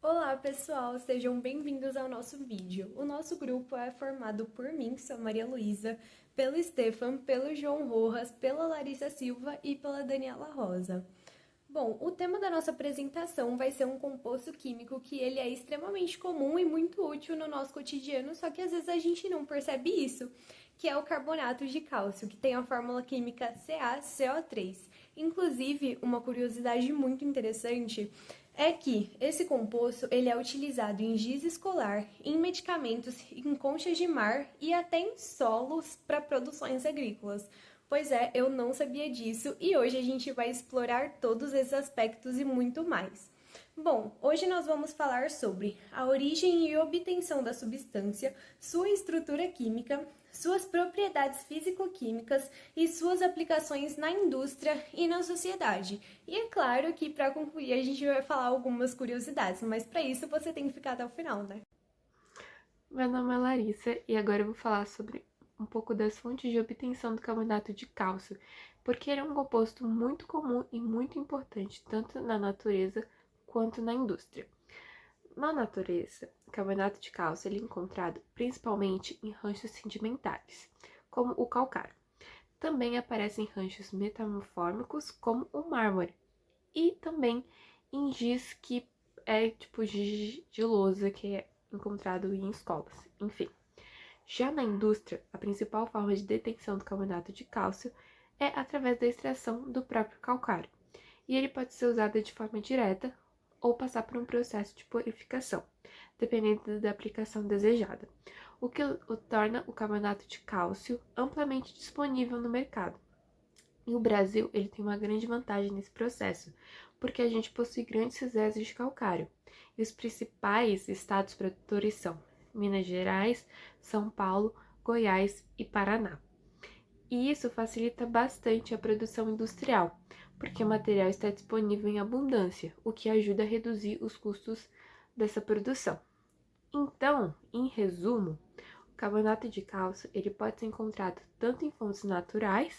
Olá pessoal, sejam bem-vindos ao nosso vídeo. O nosso grupo é formado por mim, sou Maria Luísa, pelo Stefan, pelo João Rojas, pela Larissa Silva e pela Daniela Rosa. Bom, o tema da nossa apresentação vai ser um composto químico que ele é extremamente comum e muito útil no nosso cotidiano, só que às vezes a gente não percebe isso, que é o carbonato de cálcio, que tem a fórmula química CaCO3. Inclusive, uma curiosidade muito interessante é que esse composto ele é utilizado em giz escolar, em medicamentos, em conchas de mar e até em solos para produções agrícolas. Pois é, eu não sabia disso e hoje a gente vai explorar todos esses aspectos e muito mais. Bom, hoje nós vamos falar sobre a origem e obtenção da substância, sua estrutura química, suas propriedades físico-químicas e suas aplicações na indústria e na sociedade. E é claro que para concluir a gente vai falar algumas curiosidades, mas para isso você tem que ficar até o final, né? Meu nome é Larissa e agora eu vou falar sobre um pouco das fontes de obtenção do carbonato de cálcio, porque ele é um composto muito comum e muito importante, tanto na natureza quanto na indústria. Na natureza, o carbonato de cálcio ele é encontrado principalmente em ranchos sedimentares, como o calcário. Também aparece em ranchos metamórficos, como o mármore, e também em giz que é tipo giz de lousa, que é encontrado em escolas, enfim. Já na indústria, a principal forma de detenção do carbonato de cálcio é através da extração do próprio calcário, e ele pode ser usado de forma direta ou passar por um processo de purificação, dependendo da aplicação desejada, o que o torna o carbonato de cálcio amplamente disponível no mercado. E o Brasil ele tem uma grande vantagem nesse processo, porque a gente possui grandes reservas de calcário. E os principais estados produtores são Minas Gerais, São Paulo, Goiás e Paraná. E isso facilita bastante a produção industrial, porque o material está disponível em abundância, o que ajuda a reduzir os custos dessa produção. Então, em resumo, o carbonato de cálcio ele pode ser encontrado tanto em fontes naturais,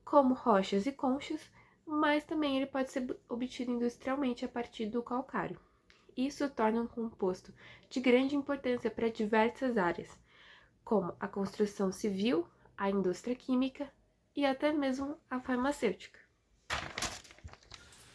como rochas e conchas, mas também ele pode ser obtido industrialmente a partir do calcário. Isso torna um composto de grande importância para diversas áreas, como a construção civil, a indústria química e até mesmo a farmacêutica.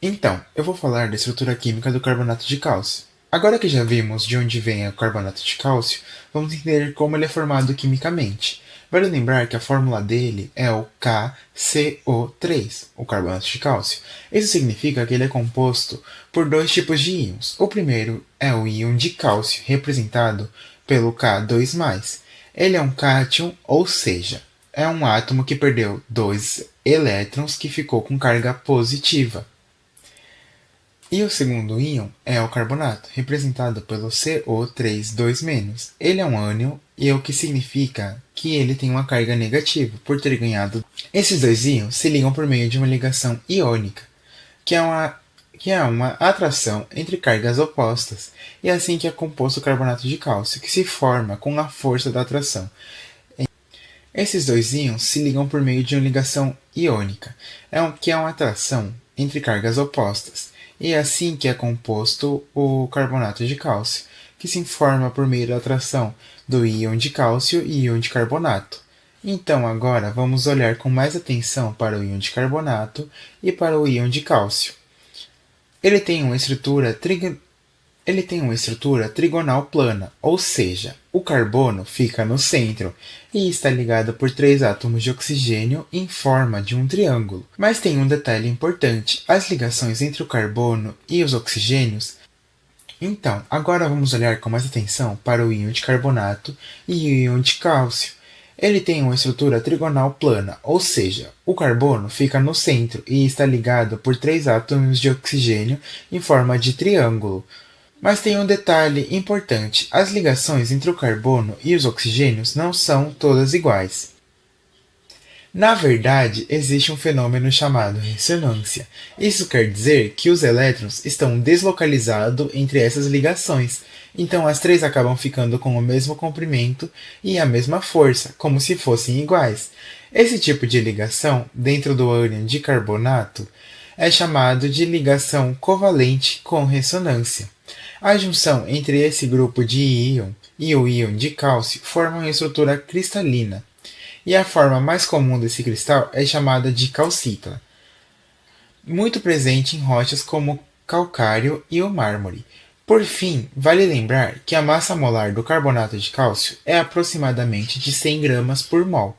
Então, eu vou falar da estrutura química do carbonato de cálcio. Agora que já vimos de onde vem o carbonato de cálcio, vamos entender como ele é formado quimicamente. Vale lembrar que a fórmula dele é o KCO3, o carbonato de cálcio. Isso significa que ele é composto por dois tipos de íons. O primeiro é o íon de cálcio, representado pelo K2+. Ele é um cátion, ou seja, é um átomo que perdeu dois elétrons que ficou com carga positiva. E o segundo íon é o carbonato, representado pelo CO3 2-. Ele é um ânion, e o que significa que ele tem uma carga negativa, por ter ganhado. Esses dois íons se ligam por meio de uma ligação iônica, que é uma atração entre cargas opostas, e é assim que é composto o carbonato de cálcio, que se forma com a força da atração. Esses dois íons se ligam por meio de uma ligação iônica, que é uma atração entre cargas opostas, e é assim que é composto o carbonato de cálcio, que se forma por meio da atração do íon de cálcio e íon de carbonato. Então agora vamos olhar com mais atenção para o íon de carbonato e para o íon de cálcio. Ele tem uma estrutura trigonal plana, ou seja, o carbono fica no centro e está ligado por três átomos de oxigênio em forma de um triângulo. Mas tem um detalhe importante: as ligações entre o carbono e os oxigênios. Então, agora vamos olhar com mais atenção para o íon de carbonato e o íon de cálcio. Ele tem uma estrutura trigonal plana, ou seja, o carbono fica no centro e está ligado por três átomos de oxigênio em forma de triângulo. Mas tem um detalhe importante: as ligações entre o carbono e os oxigênios não são todas iguais. Na verdade, existe um fenômeno chamado ressonância. Isso quer dizer que os elétrons estão deslocalizados entre essas ligações, então as três acabam ficando com o mesmo comprimento e a mesma força, como se fossem iguais. Esse tipo de ligação, dentro do ânion de carbonato, é chamado de ligação covalente com ressonância. A junção entre esse grupo de íon e o íon de cálcio forma uma estrutura cristalina, e a forma mais comum desse cristal é chamada de calcita, muito presente em rochas como calcário e o mármore. Por fim, vale lembrar que a massa molar do carbonato de cálcio é aproximadamente de 100 gramas por mol.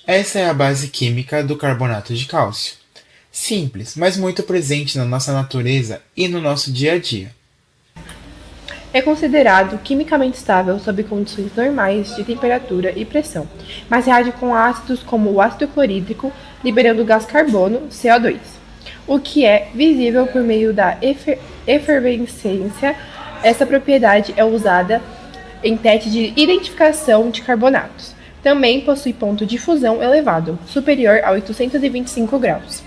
Essa é a base química do carbonato de cálcio. Simples, mas muito presente na nossa natureza e no nosso dia a dia. É considerado quimicamente estável sob condições normais de temperatura e pressão, mas reage com ácidos como o ácido clorídrico, liberando o gás carbono, CO2, o que é visível por meio da efervescência. Essa propriedade é usada em testes de identificação de carbonatos. Também possui ponto de fusão elevado, superior a 825 graus,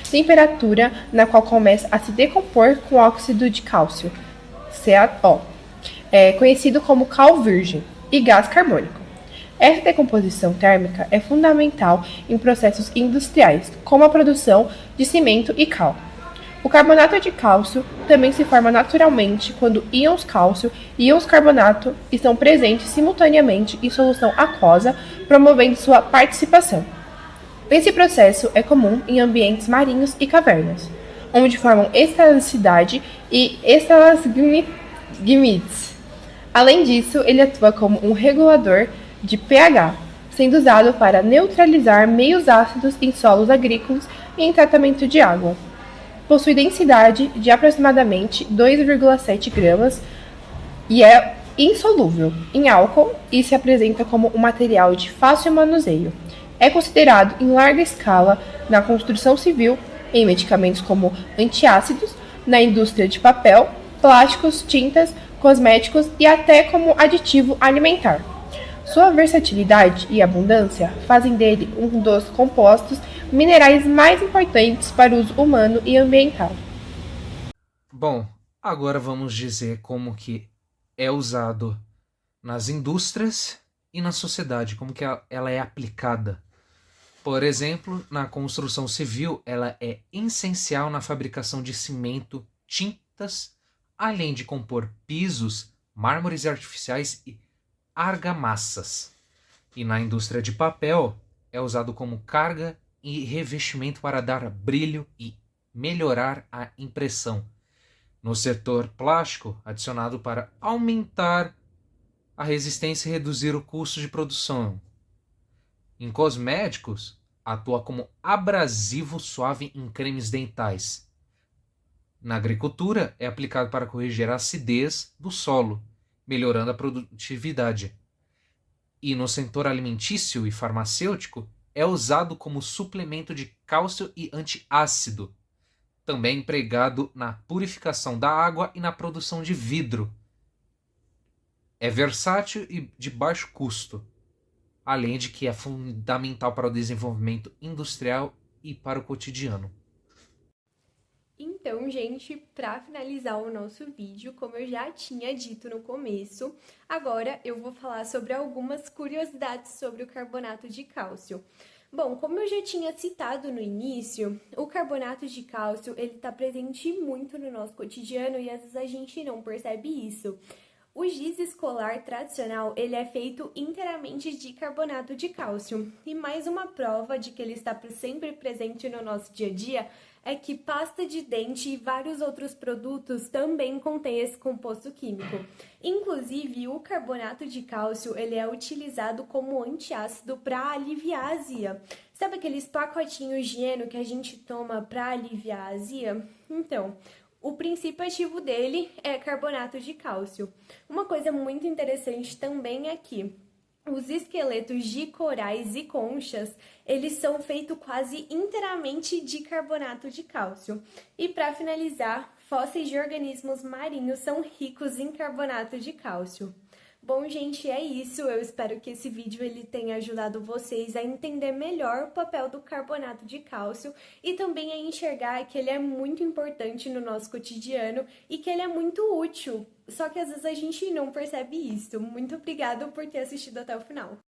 temperatura na qual começa a se decompor com óxido de cálcio, CaO, conhecido como cal virgem, e gás carbônico. Essa decomposição térmica é fundamental em processos industriais, como a produção de cimento e cal. O carbonato de cálcio também se forma naturalmente quando íons cálcio e íons carbonato estão presentes simultaneamente em solução aquosa, promovendo sua participação. Esse processo é comum em ambientes marinhos e cavernas, onde formam estalicidade e estalagmites. Além disso, ele atua como um regulador de pH, sendo usado para neutralizar meios ácidos em solos agrícolas e em tratamento de água. Possui densidade de aproximadamente 2,7 gramas e é insolúvel em álcool e se apresenta como um material de fácil manuseio. É considerado em larga escala na construção civil, em medicamentos como antiácidos, na indústria de papel, plásticos, tintas, cosméticos e até como aditivo alimentar. Sua versatilidade e abundância fazem dele um dos compostos minerais mais importantes para o uso humano e ambiental. Bom, agora vamos dizer como que é usado nas indústrias e na sociedade, como que ela é aplicada. Por exemplo, na construção civil, ela é essencial na fabricação de cimento, tintas, além de compor pisos, mármores artificiais e argamassas. E na indústria de papel, é usado como carga e revestimento para dar brilho e melhorar a impressão. No setor plástico, adicionado para aumentar a resistência e reduzir o custo de produção. Em cosméticos, atua como abrasivo suave em cremes dentais. Na agricultura, é aplicado para corrigir a acidez do solo, melhorando a produtividade. E no setor alimentício e farmacêutico, é usado como suplemento de cálcio e antiácido. Também empregado na purificação da água e na produção de vidro. É versátil e de baixo custo, além de que é fundamental para o desenvolvimento industrial e para o cotidiano. Então, gente, para finalizar o nosso vídeo, como eu já tinha dito no começo, agora eu vou falar sobre algumas curiosidades sobre o carbonato de cálcio. Bom, como eu já tinha citado no início, o carbonato de cálcio, ele está presente muito no nosso cotidiano e às vezes a gente não percebe isso. O giz escolar tradicional, ele é feito inteiramente de carbonato de cálcio. E mais uma prova de que ele está sempre presente no nosso dia a dia é que pasta de dente e vários outros produtos também contêm esse composto químico. Inclusive, o carbonato de cálcio, ele é utilizado como antiácido para aliviar a azia. Sabe aqueles pacotinhos de Eno que a gente toma para aliviar a azia? Então, o princípio ativo dele é carbonato de cálcio. Uma coisa muito interessante também é que os esqueletos de corais e conchas, eles são feitos quase inteiramente de carbonato de cálcio. E para finalizar, fósseis de organismos marinhos são ricos em carbonato de cálcio. Bom, gente, é isso. Eu espero que esse vídeo ele tenha ajudado vocês a entender melhor o papel do carbonato de cálcio e também a enxergar que ele é muito importante no nosso cotidiano e que ele é muito útil. Só que às vezes a gente não percebe isso. Muito obrigada por ter assistido até o final.